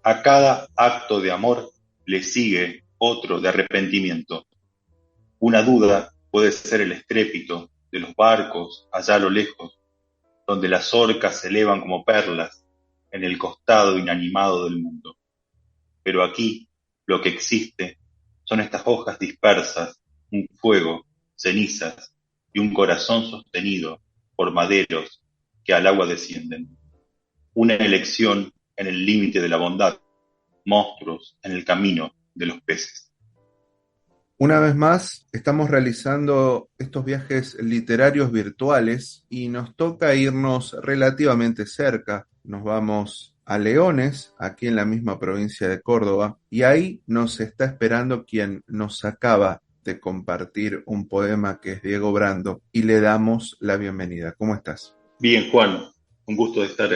A cada acto de amor le sigue otro de arrepentimiento. Una duda puede ser el estrépito de los barcos allá a lo lejos, donde las orcas se elevan como perlas en el costado inanimado del mundo. Pero aquí lo que existe son estas hojas dispersas, un fuego, cenizas y un corazón sostenido por maderos que al agua descienden. Una elección en el límite de la bondad, monstruos en el camino de los peces. Una vez más, estamos realizando estos viajes literarios virtuales y nos toca irnos relativamente cerca. Nos vamos a Leones, aquí en la misma provincia de Córdoba, y ahí nos está esperando quien nos acaba de compartir un poema que es Diego Brando y le damos la bienvenida. ¿Cómo estás? Bien, Juan, un gusto de estar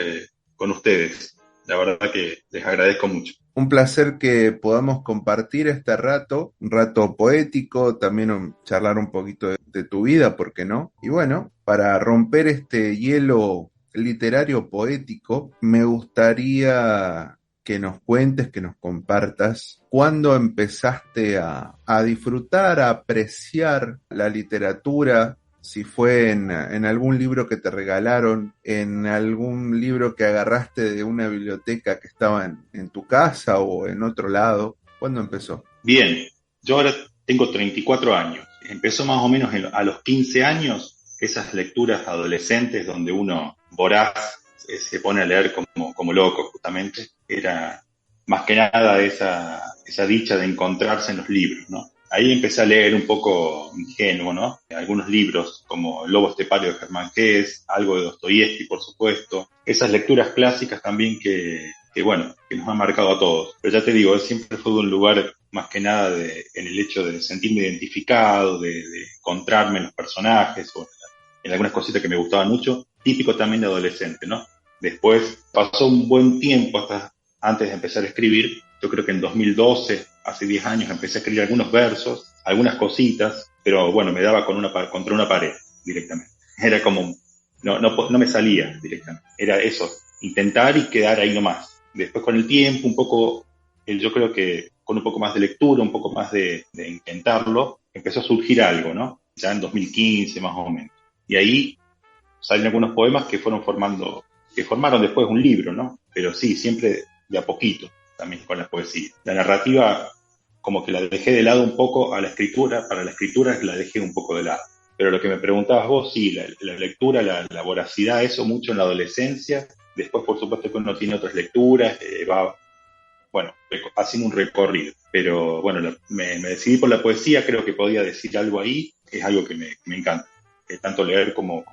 con ustedes. La verdad que les agradezco mucho. Un placer que podamos compartir este rato, un rato poético, también charlar un poquito de tu vida, ¿por qué no? Y bueno, para romper este hielo literario poético, me gustaría que nos cuentes, que nos compartas, cuándo empezaste a disfrutar, a apreciar la literatura, si fue en algún libro que te regalaron, en algún libro que agarraste de una biblioteca que estaba en tu casa o en otro lado. ¿Cuándo empezó? Bien, yo ahora tengo 34 años. Empezó más o menos a los 15 años, esas lecturas adolescentes donde uno voraz se pone a leer como loco, justamente. Era más que nada esa dicha de encontrarse en los libros, ¿no? Ahí empecé a leer un poco ingenuo, ¿no? Algunos libros como El lobo estepario de Germán Hesse, algo de Dostoyevsky, por supuesto. Esas lecturas clásicas también que bueno, que nos han marcado a todos. Pero ya te digo, siempre fue de un lugar más que nada en el hecho de sentirme identificado, de encontrarme en los personajes o en algunas cositas que me gustaban mucho, típico también de adolescente, ¿no? Después pasó un buen tiempo hasta antes de empezar a escribir. Yo creo que en 2012, hace 10 años, empecé a escribir algunos versos, algunas cositas, pero bueno, me daba contra una pared directamente. Era como, no me salía directamente. Era eso, intentar y quedar ahí nomás. Después con el tiempo, un poco, yo creo que con un poco más de lectura, un poco más de intentarlo, empezó a surgir algo, ¿no? Ya en 2015 más o menos. Y ahí salen algunos poemas que formaron después un libro, ¿no? Pero sí, siempre de a poquito, también con la poesía. La narrativa, como que la dejé de lado un poco a la escritura, para la escritura la dejé un poco de lado. Pero lo que me preguntabas vos, sí, la lectura, la voracidad, eso mucho en la adolescencia. Después, por supuesto, que uno tiene otras lecturas, va, bueno, haciendo un recorrido. Pero bueno, me decidí por la poesía, creo que podía decir algo ahí, es algo que me encanta, tanto leer como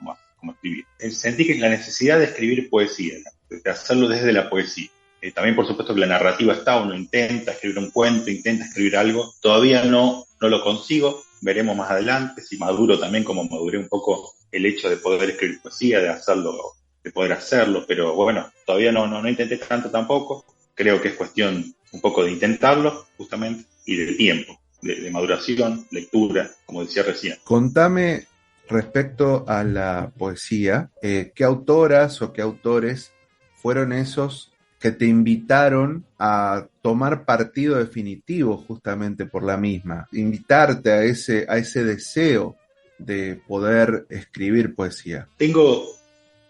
escribir. Sentí que la necesidad de escribir poesía, de hacerlo desde la poesía. También, por supuesto, que la narrativa está, uno intenta escribir un cuento, intenta escribir algo, todavía no lo consigo, veremos más adelante, si maduro también como maduré un poco el hecho de poder escribir poesía, de poder hacerlo, pero bueno, todavía no intenté tanto tampoco, creo que es cuestión un poco de intentarlo, justamente, y de tiempo, de maduración, lectura, como decía recién. Contame respecto a la poesía, ¿qué autoras o qué autores fueron esos que te invitaron a tomar partido definitivo justamente por la misma? Invitarte a ese deseo de poder escribir poesía. Tengo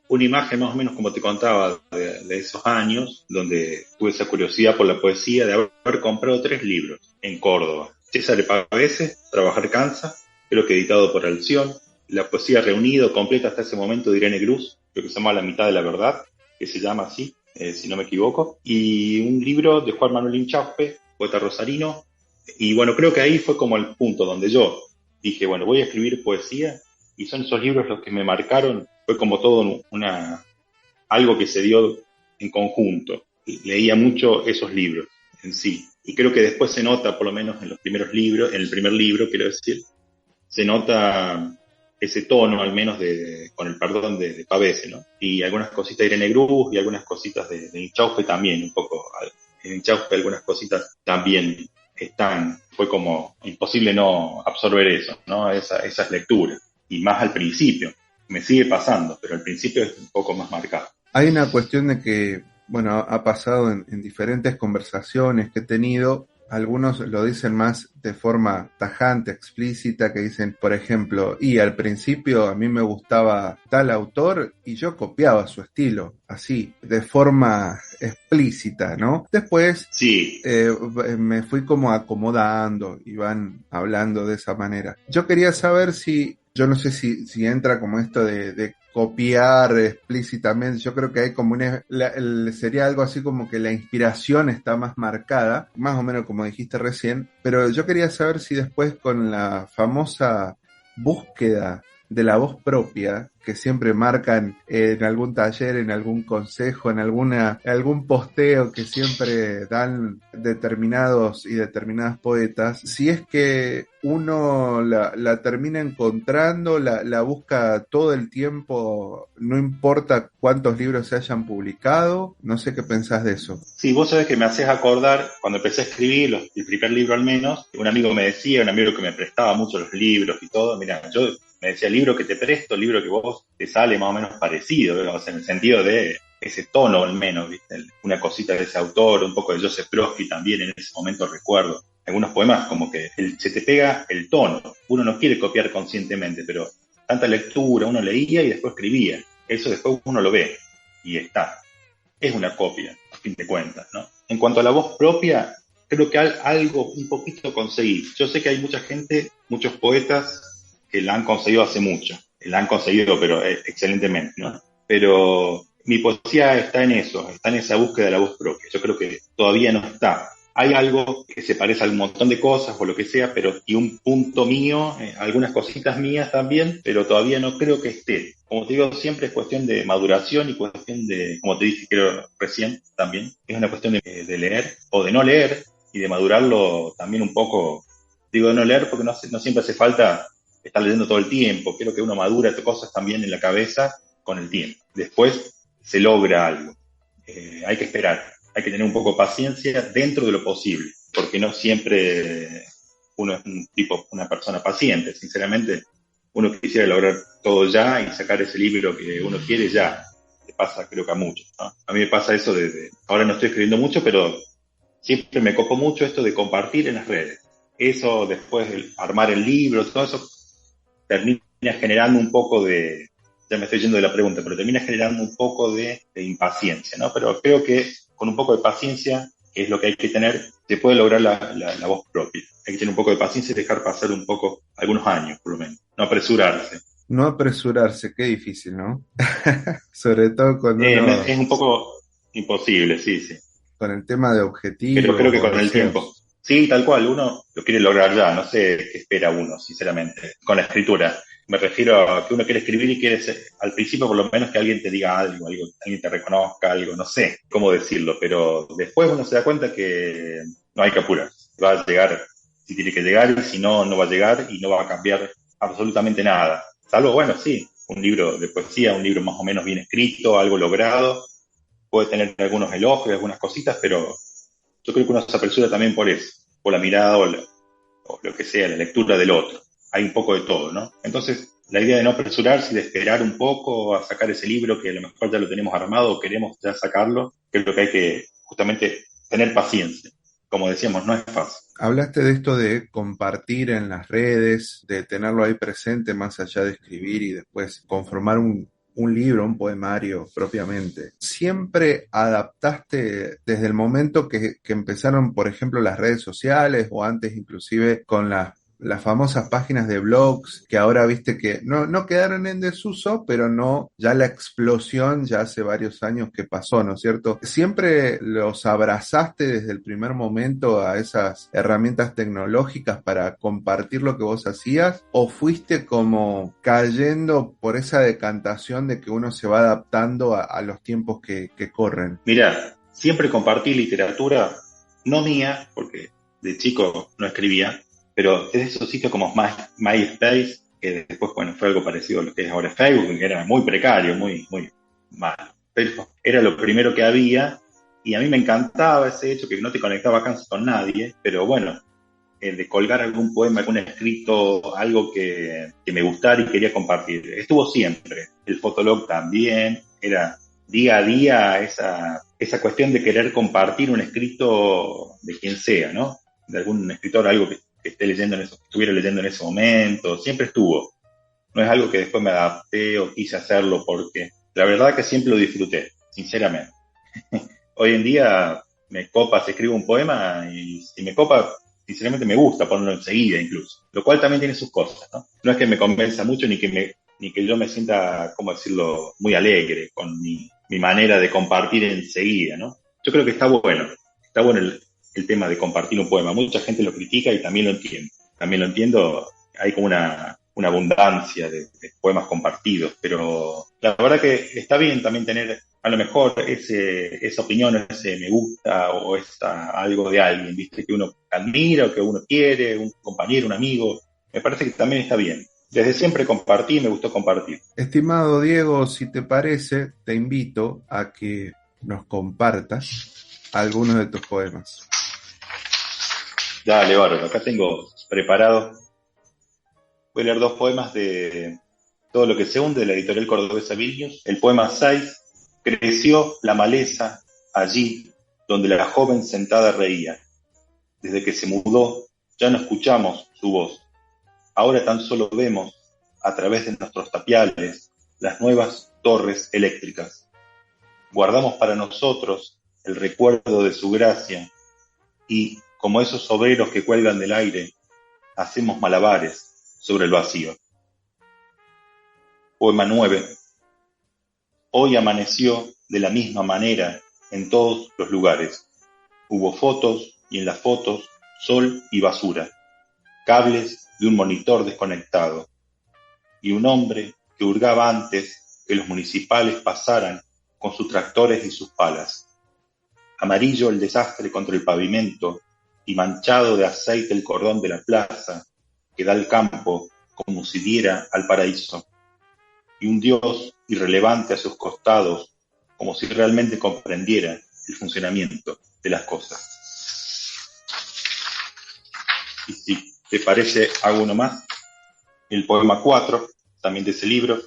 una imagen más o menos como te contaba de esos años, donde tuve esa curiosidad por la poesía, de haber comprado 3 libros en Córdoba. César Pavese, Trabajar cansa, creo que editado por Alción. La poesía reunido, completa hasta ese momento de Irene Cruz, creo que se llama La mitad de la verdad, que se llama así, si no me equivoco. Y un libro de Juan Manuel Inchauspe, poeta rosarino. Y bueno, creo que ahí fue como el punto donde yo dije, bueno, voy a escribir poesía, y son esos libros los que me marcaron. Fue como todo algo que se dio en conjunto. Leía mucho esos libros en sí. Y creo que después se nota, por lo menos en los primeros libros, en el primer libro, quiero decir, se nota ese tono, al menos con el perdón de Pavese, ¿no? Y algunas cositas de Irene Cruz y algunas cositas de Inchauspe también, un poco. En Inchauspe algunas cositas también están. Fue como imposible no absorber eso, ¿no? Esas lecturas. Y más al principio. Me sigue pasando, pero al principio es un poco más marcado. Hay una cuestión de que bueno, ha pasado en diferentes conversaciones que he tenido. Algunos lo dicen más de forma tajante, explícita, que dicen, por ejemplo, y al principio a mí me gustaba tal autor y yo copiaba su estilo, así, de forma explícita, ¿no? Después Sí, me fui como acomodando y van hablando de esa manera. Yo quería saber si, yo no sé si entra como esto de copiar explícitamente. Yo creo que hay como sería algo así como que la inspiración está más marcada, más o menos como dijiste recién, pero yo quería saber si después con la famosa búsqueda de la voz propia que siempre marcan en algún taller, en algún consejo, algún posteo que siempre dan determinados y determinadas poetas, si es que uno la termina encontrando, la busca todo el tiempo, no importa cuántos libros se hayan publicado. No sé qué pensás de eso. sí, vos sabés que me haces acordar, cuando empecé a escribir, el primer libro al menos, un amigo me decía, un amigo que me prestaba mucho los libros y todo, mira, yo me decía, el libro que te presto, el libro que vos te sale más o menos parecido, ¿verdad? O sea, en el sentido de ese tono al menos, ¿viste? Una cosita de ese autor, un poco de Joseph Brodsky también en ese momento recuerdo. Algunos poemas como que se te pega el tono, uno no quiere copiar conscientemente, pero tanta lectura, uno leía y después escribía, eso después uno lo ve y está. Es una copia, a fin de cuentas, ¿no? En cuanto a la voz propia, creo que algo un poquito conseguí. Yo sé que hay mucha gente, muchos poetas que la han conseguido hace mucho, la han conseguido, pero excelentemente, ¿no? Pero mi poesía está en eso, está en esa búsqueda de la voz propia. Yo creo que todavía no está. Hay algo que se parece a un montón de cosas o lo que sea, pero y un punto mío, algunas cositas mías también, pero todavía no creo que esté. Como te digo, siempre es cuestión de maduración y cuestión de, como te dije creo recién también, es una cuestión de leer o de no leer y de madurarlo también un poco. Digo de no leer porque no siempre hace falta estar leyendo todo el tiempo. Creo que uno madura cosas también en la cabeza con el tiempo. Después se logra algo. Hay que esperar, hay que tener un poco de paciencia dentro de lo posible, porque no siempre uno es una persona paciente. Sinceramente, uno quisiera lograr todo ya y sacar ese libro que uno quiere ya. Le pasa creo que a muchos, ¿no? A mí me pasa eso ahora no estoy escribiendo mucho, pero siempre me copo mucho esto de compartir en las redes. Eso después, armar el libro, todo eso termina generando un poco ya me estoy yendo de la pregunta, pero termina generando un poco de impaciencia, ¿no? Pero creo que con un poco de paciencia, que es lo que hay que tener, se puede lograr la voz propia. Hay que tener un poco de paciencia y dejar pasar un poco, algunos años, por lo menos. No apresurarse. No apresurarse, qué difícil, ¿no? Sobre todo cuando uno, Es un poco imposible, sí, sí. con el tema de Pero objetivos creo que o con el tiempo. deseos. Sí, tal cual, uno lo quiere lograr ya, no sé qué espera uno, sinceramente, con la escritura. Me refiero a que uno quiere escribir y quiere al principio por lo menos que alguien te diga algo, alguien te reconozca algo, no sé cómo decirlo, pero después uno se da cuenta que no hay que apurar. Va a llegar si tiene que llegar y si no, no va a llegar y no va a cambiar absolutamente nada. Salvo, bueno, sí, un libro de poesía, un libro más o menos bien escrito, algo logrado, puede tener algunos elogios, algunas cositas, pero yo creo que uno se apresura también por eso, por la mirada o lo que sea, la lectura del otro. Hay un poco de todo, ¿no? Entonces, la idea de no apresurarse y de esperar un poco a sacar ese libro que a lo mejor ya lo tenemos armado o queremos ya sacarlo, creo que hay que justamente tener paciencia. Como decíamos, no es fácil. Hablaste de esto de compartir en las redes, de tenerlo ahí presente más allá de escribir y después conformar un libro, un poemario propiamente. ¿Siempre adaptaste desde el momento que empezaron, por ejemplo, las redes sociales o antes inclusive con las famosas páginas de blogs que ahora viste que no quedaron en desuso, pero no, ya la explosión ya hace varios años que pasó, ¿no es cierto? ¿Siempre los abrazaste desde el primer momento a esas herramientas tecnológicas para compartir lo que vos hacías? ¿O fuiste como cayendo por esa decantación de que uno se va adaptando a los tiempos que corren? Mira, siempre compartí literatura, no mía, porque de chico no escribía, pero es de esos sitios como MySpace, que después, bueno, fue algo parecido a lo que es ahora Facebook, que era muy precario, muy, muy malo. Pero era lo primero que había, y a mí me encantaba ese hecho que no te conectaba casi con nadie, pero bueno, de colgar algún poema, algún escrito, algo que me gustara y quería compartir. Estuvo siempre. El Fotolog también, era día a día esa esa cuestión de querer compartir un escrito de quien sea, ¿no? De algún escritor, algo que esté leyendo que estuviera leyendo en ese momento, siempre estuvo. No es algo que después me adapté o quise hacerlo porque la verdad que siempre lo disfruté, sinceramente. Hoy en día me copa, si escribo un poema y si me copa, sinceramente me gusta ponerlo enseguida incluso, lo cual también tiene sus cosas, ¿no? No es que me convenza mucho ni que yo me sienta, ¿cómo decirlo?, muy alegre con mi manera de compartir enseguida, ¿no? Yo creo que está bueno el tema de compartir un poema. Mucha gente lo critica y también lo entiendo, hay como una abundancia de poemas compartidos, pero la verdad que está bien también tener a lo mejor esa opinión, ese me gusta o algo de alguien, ¿viste? Que uno admira o que uno quiere, un compañero, un amigo. Me parece que también está bien. Desde siempre compartí, me gustó compartir. Estimado Diego, si te parece, te invito a que nos compartas algunos de tus poemas. Dale, bárbaro, acá tengo preparado. Voy a leer 2 poemas de Todo lo que se hunde, de la editorial cordobesa Vilnius. El poema 6, creció la maleza allí donde la joven sentada reía. Desde que se mudó, ya no escuchamos su voz. Ahora tan solo vemos, a través de nuestros tapiales, las nuevas torres eléctricas. Guardamos para nosotros el recuerdo de su gracia y, como esos obreros que cuelgan del aire, hacemos malabares sobre el vacío. Poema 9. Hoy amaneció de la misma manera en todos los lugares. Hubo fotos y en las fotos sol y basura, cables de un monitor desconectado y un hombre que hurgaba antes que los municipales pasaran con sus tractores y sus palas. Amarillo el desastre contra el pavimento y manchado de aceite el cordón de la plaza que da al campo como si diera al paraíso, y un Dios irrelevante a sus costados como si realmente comprendiera el funcionamiento de las cosas. Y si te parece, hago uno más. El poema 4, también de ese libro.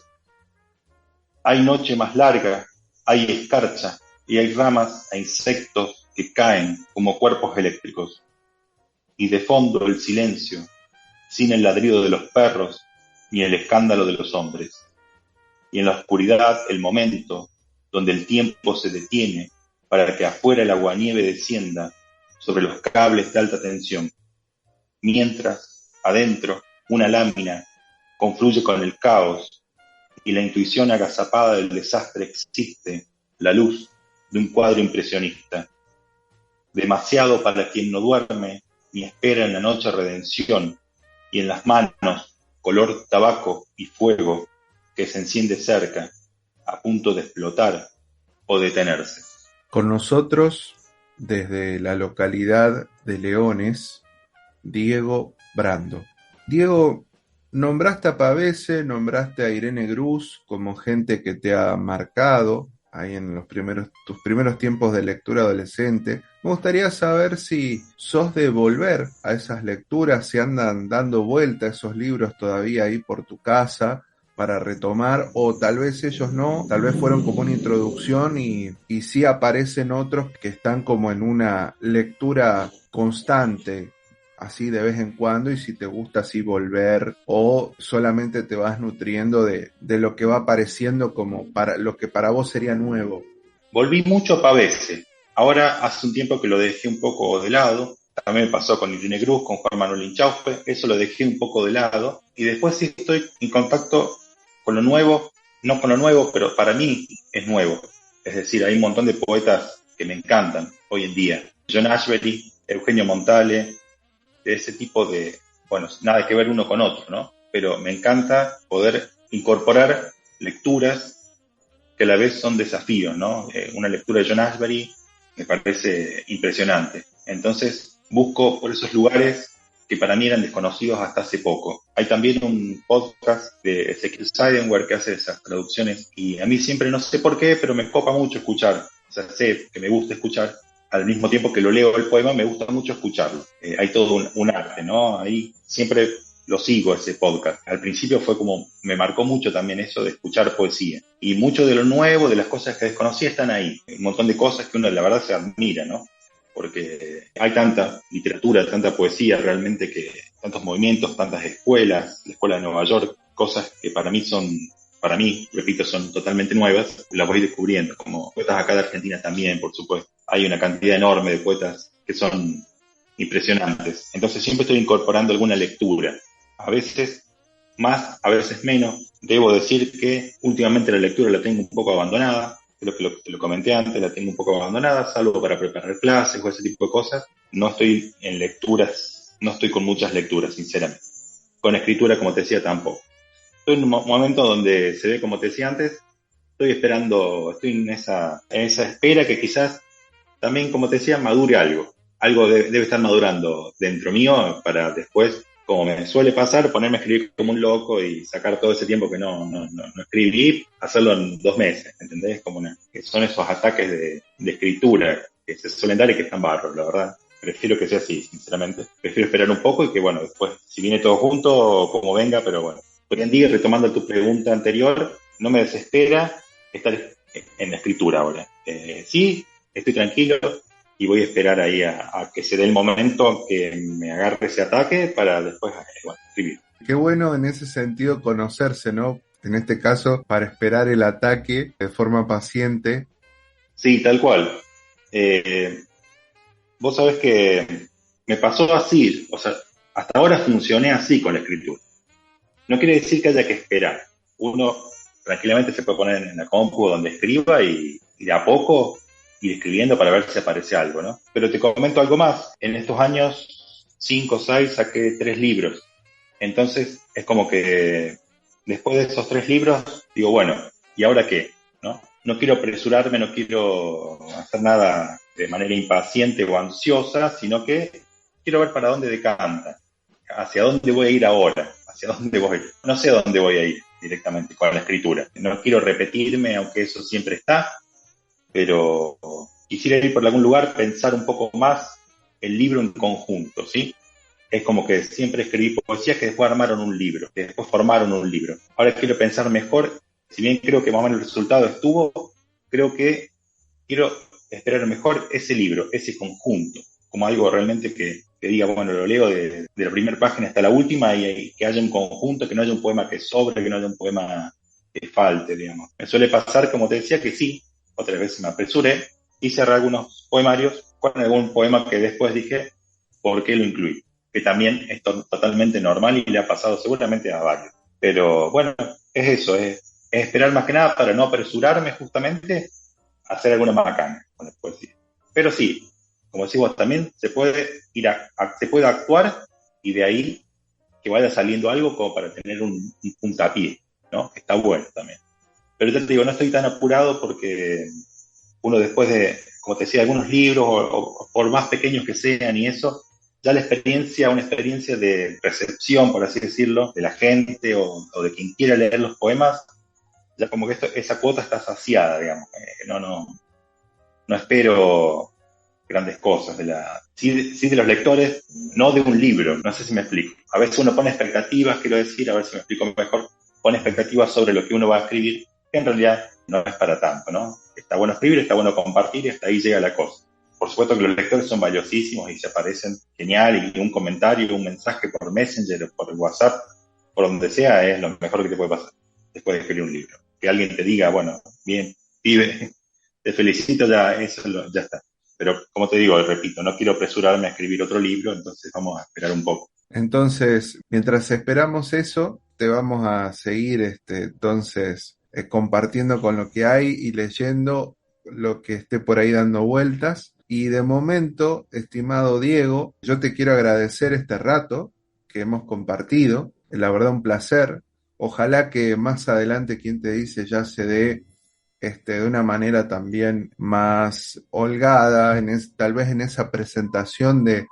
Hay noche más larga, hay escarcha y hay ramas e insectos que caen como cuerpos eléctricos. Y de fondo el silencio, sin el ladrido de los perros ni el escándalo de los hombres. Y en la oscuridad el momento donde el tiempo se detiene para que afuera el aguanieve descienda sobre los cables de alta tensión, mientras adentro una lámina confluye con el caos y la intuición agazapada del desastre existe la luz de un cuadro impresionista. Demasiado para quien no duerme ni espera en la noche redención, y en las manos color tabaco y fuego que se enciende cerca, a punto de explotar o detenerse. Con nosotros, desde la localidad de Leones, Diego Brando. Diego, nombraste a Pavese, nombraste a Irene Grus como gente que te ha marcado ahí en tus primeros tiempos de lectura adolescente. Me gustaría saber si sos de volver a esas lecturas, si andan dando vuelta esos libros todavía ahí por tu casa para retomar, o tal vez ellos no, tal vez fueron como una introducción y sí aparecen otros que están como en una lectura constante, así de vez en cuando, y si te gusta así volver o solamente te vas nutriendo de lo que va apareciendo como para lo que para vos sería nuevo. Volví mucho a Pavese. Ahora hace un tiempo que lo dejé un poco de lado. También me pasó con Irene Grus, con Juan Manuel Inchauspe. Eso lo dejé un poco de lado. Y después sí estoy en contacto con lo nuevo. No con lo nuevo, pero para mí es nuevo. Es decir, hay un montón de poetas que me encantan hoy en día. John Ashbery, Eugenio Montale, de ese tipo de... Bueno, nada que ver uno con otro, ¿no? Pero me encanta poder incorporar lecturas que a la vez son desafíos, ¿no? Una lectura de John Ashbery me parece impresionante. Entonces busco por esos lugares que para mí eran desconocidos hasta hace poco. Hay también un podcast de Ezequiel Seidenberg que hace esas traducciones y a mí siempre, no sé por qué, pero me copa mucho escuchar. O sea, sé que me gusta escuchar. Al mismo tiempo que lo leo el poema, me gusta mucho escucharlo. Hay todo un arte, ¿no? Ahí siempre lo sigo ese podcast. Al principio fue como, me marcó mucho también eso de escuchar poesía. Y mucho de lo nuevo, de las cosas que desconocía están ahí. Un montón de cosas que uno la verdad se admira, ¿no? Porque hay tanta literatura, tanta poesía realmente, que tantos movimientos, tantas escuelas, la escuela de Nueva York, cosas que para mí, repito, son totalmente nuevas, las voy descubriendo, como poetas acá de Argentina también, por supuesto. Hay una cantidad enorme de poetas que son impresionantes. Entonces siempre estoy incorporando alguna lectura. A veces más, a veces menos. Debo decir que últimamente la lectura la tengo un poco abandonada. Creo que te lo comenté antes, la tengo un poco abandonada, salvo para preparar clases o ese tipo de cosas. No estoy en lecturas, no estoy con muchas lecturas, sinceramente. Con escritura, como te decía, tampoco. Estoy en un momento donde se ve, como te decía antes, estoy esperando, estoy en esa espera que quizás también, como te decía, madure algo. Algo debe estar madurando dentro mío para después, como me suele pasar, ponerme a escribir como un loco y sacar todo ese tiempo que no escribí, hacerlo en 2 meses, ¿entendés? Que son esos ataques de escritura que se suelen dar y que están barros, la verdad. Prefiero que sea así, sinceramente. Prefiero esperar un poco y que, bueno, después, si viene todo junto, como venga, pero bueno. Hoy en día, retomando tu pregunta anterior, no me desespera estar en la escritura ahora. Sí, estoy tranquilo y voy a esperar ahí a que se dé el momento que me agarre ese ataque para después, bueno, escribir. Qué bueno en ese sentido conocerse, ¿no? En este caso, para esperar el ataque de forma paciente. Sí, tal cual. Eh, Vos sabés que me pasó así, o sea, hasta ahora funcioné así con la escritura. No quiere decir que haya que esperar. Uno tranquilamente se puede poner en la compu donde escriba y de a poco ir escribiendo para ver si aparece algo, ¿no? Pero te comento algo más. En estos años 5 o 6 saqué 3 libros. Entonces es como que después de esos 3 libros digo, bueno, ¿y ahora qué? ¿No? No quiero apresurarme, no quiero hacer nada de manera impaciente o ansiosa, sino que quiero ver para dónde decanta, hacia dónde voy a ir ahora, hacia dónde voy. No sé a dónde voy a ir directamente con la escritura. No quiero repetirme, aunque eso siempre está, pero quisiera ir por algún lugar, pensar un poco más el libro en conjunto, ¿sí? Es como que siempre escribí poesías que después armaron un libro, que después formaron un libro. Ahora quiero pensar mejor, si bien creo que más o menos el resultado estuvo, creo que quiero esperar mejor ese libro, ese conjunto, como algo realmente que diga, bueno, lo leo de la primera página hasta la última y que haya un conjunto, que no haya un poema que sobre, que no haya un poema que falte, digamos. Me suele pasar, como te decía, que sí, otras veces me apresuré, hice algunos poemarios con algún poema que después dije, ¿por qué lo incluí? Que también es totalmente normal y le ha pasado seguramente a varios. Pero bueno, es eso, es esperar más que nada para no apresurarme justamente a hacer alguna macana con la poesía. Pero sí, como decimos, también se puede se puede actuar y de ahí que vaya saliendo algo como para tener un puntapié, ¿no? Está bueno también. Pero yo te digo, no estoy tan apurado porque uno después de, como te decía, algunos libros, o por más pequeños que sean y eso, ya la experiencia, una experiencia de recepción, por así decirlo, de la gente o de quien quiera leer los poemas, ya como que esa cuota está saciada, digamos. No espero grandes cosas sí de los lectores, no de un libro, no sé si me explico. A veces uno pone expectativas, quiero decir, a ver si me explico mejor, pone expectativas sobre lo que uno va a escribir, que en realidad no es para tanto, ¿no? Está bueno escribir, está bueno compartir y hasta ahí llega la cosa. Por supuesto que los lectores son valiosísimos y se aparecen genial, y un comentario, un mensaje por Messenger o por WhatsApp, por donde sea, es lo mejor que te puede pasar después de escribir un libro. Que alguien te diga, bueno, bien, pibe, te felicito, ya está. Pero como te digo, repito, no quiero apresurarme a escribir otro libro, entonces vamos a esperar un poco. Entonces, mientras esperamos eso, te vamos a seguir, entonces, compartiendo con lo que hay y leyendo lo que esté por ahí dando vueltas. Y de momento, estimado Diego, yo te quiero agradecer este rato que hemos compartido. La verdad, un placer. Ojalá que más adelante, quien te dice, ya se dé de una manera también más holgada, tal vez en esa presentación de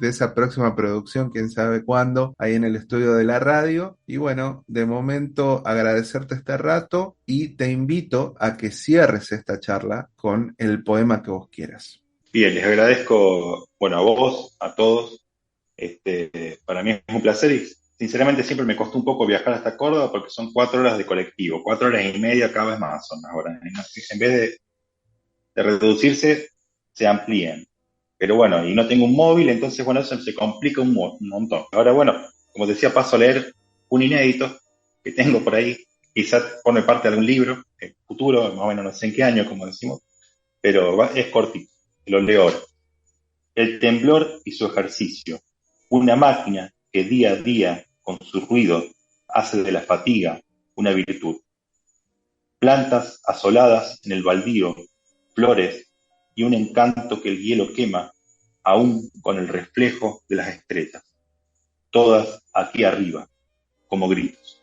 esa próxima producción, quién sabe cuándo, ahí en el estudio de la radio. Y bueno, de momento agradecerte este rato y te invito a que cierres esta charla con el poema que vos quieras. Bien, les agradezco, bueno, a vos, a todos. Para mí es un placer y sinceramente siempre me costó un poco viajar hasta Córdoba porque son 4 horas de colectivo, 4 horas y media cada vez más son ahora. En vez de reducirse, se amplían. Pero bueno, y no tengo un móvil, entonces bueno, eso se complica un montón. Ahora bueno, como decía, paso a leer un inédito que tengo por ahí, quizás forme parte de algún libro, futuro, más o menos no sé en qué año, como decimos, pero es cortito, lo leo ahora. El temblor y su ejercicio, una máquina que día a día, con su ruido, hace de la fatiga una virtud. Plantas asoladas en el baldío, flores y un encanto que el hielo quema, aún con el reflejo de las estrellas. Todas aquí arriba, como gritos.